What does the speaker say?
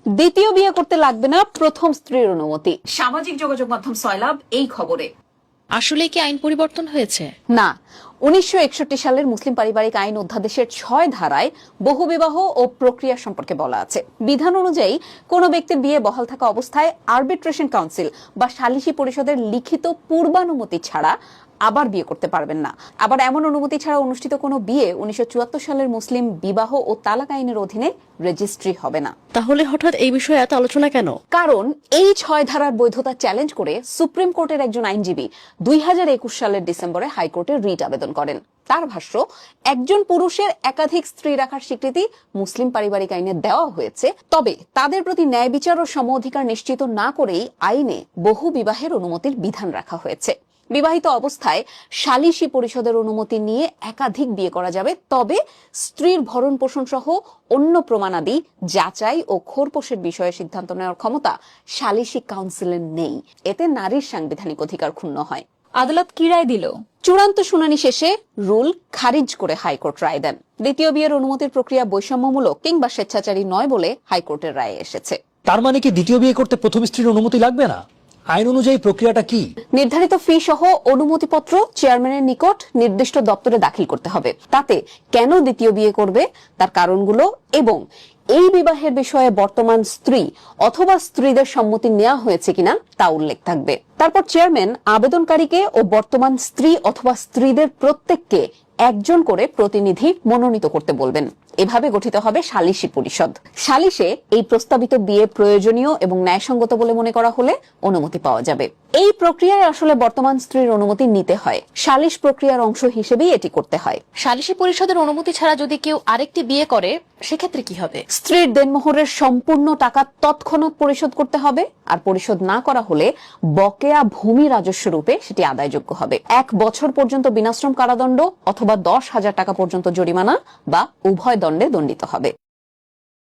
দ্বিতীয় বিয়ে করতে লাগবে না প্রথম স্ত্রীর অনুমতি, সামাজিক যোগাযোগ মাধ্যম সয়লাব এই খবরে। আসলে কি আইন পরিবর্তন হয়েছে? না, 1961 সালের মুসলিম পারিবারিক আইন অধ্যাদেশের 6 ধারায় বহুবিবাহ ও প্রক্রিয়া সম্পর্কে বলা আছে। বিধান অনুযায়ী কোনো ব্যক্তির বিয়ে বহাল থাকা অবস্থায় আরবিট্রেশন কাউন্সিল বা সালিসি পরিষদের লিখিত পূর্বানুমতি ছাড়া আবার বিয়ে করতে পারবেন না। আবার এমন অনুমতি ছাড়া অনুষ্ঠিত কোনো বিয়ে 1974 সালের মুসলিম বিবাহ ও তালাক আইনের অধীনে রেজিস্ট্রি হবে না। তাহলে হঠাৎ এই বিষয়ে এত আলোচনা কেন? কারণ এই 6 ধারার বৈধতা চ্যালেঞ্জ করে সুপ্রিম কোর্টের একজন আইনজীবী 2021 সালের ডিসেম্বরে হাইকোর্টে রিট আবেদন করেন। তার ভাষ্য, একজন পুরুষের একাধিক স্ত্রী রাখার স্বীকৃতি মুসলিম পারিবারিক আইনে দেওয়া হয়েছে, তবে তাদের প্রতি ন্যায় বিচার ও সম অধিকার নিশ্চিত না করেই আইনে বহু বিবাহের অনুমতির বিধান রাখা হয়েছে। বিবাহিত অবস্থায় সালিসি পরিষদের অনুমতি নিয়ে একাধিক বিয়ে করা যাবে, তবে স্ত্রীর ভরণ পোষণ সহ অন্য প্রমাণাদি যাচাই ও খোরপোশের বিষয়ে সিদ্ধান্ত নেওয়ার ক্ষমতা সালিসি কাউন্সিলের নেই। এতে নারীর সাংবিধানিক অধিকার ক্ষুণ্ণ হয়। আদালত কি রায় দিল? চূড়ান্ত শুনানি শেষে রুল খারিজ করে হাইকোর্ট রায় দেন। দ্বিতীয় বিয়ের অনুমতির প্রক্রিয়া বৈষম্যমূলক কিংবা স্বেচ্ছাচারী নয় বলে হাইকোর্টের রায়ে এসেছে। তার মানে কি দ্বিতীয় বিয়ে করতে প্রথম স্ত্রীর অনুমতি লাগবে না? আইন অনুযায়ী প্রক্রিয়াটা কি? নির্ধারিত ফি সহ অনুমতিপত্র চেয়ারম্যানের নিকট নির্দিষ্ট দপ্তরে দাখিল করতে হবে। তাতে কেন দ্বিতীয় বিয়ে করবে তার কারণগুলো এবং এই বিবাহের বিষয়ে বর্তমান স্ত্রী অথবা স্ত্রীদের সম্মতি নেওয়া হয়েছে কিনা তা উল্লেখ থাকবে। তারপর চেয়ারম্যান আবেদনকারীকে ও বর্তমান স্ত্রী অথবা স্ত্রীদের প্রত্যেককে একজন করে প্রতিনিধি মনোনীত করতে বলবেন। এভাবে গঠিত হবে সালিসি পরিষদ। সালিশে এই প্রস্তাবিত বিয়ে প্রয়োজনীয় এবং ন্যায়সঙ্গত বলে মনে করা হলে অনুমতি পাওয়া যাবে। এই প্রক্রিয়ায় আসলে বর্তমান স্ত্রীর অনুমতি নিতে হয়। সালিশ প্রক্রিয়ার অংশ হিসেবেই এটি করতে হয়। সালিসি পরিষদের অনুমতি ছাড়া যদি কেউ আরেকটি বিয়ে করে সেক্ষেত্রে কি হবে? স্ত্রীর দেনমোহরের সম্পূর্ণ টাকা তৎক্ষণাৎ পরিশোধ করতে হবে, আর পরিশোধ না করা হলে বকেয়া ভূমি রাজস্ব রূপে সেটি আদায়যোগ্য হবে। 1 বছর পর্যন্ত বিনাশ্রম কারাদণ্ড অথবা 10,000 টাকা পর্যন্ত জরিমানা বা উভয় দণ্ডে দণ্ডিত হবে।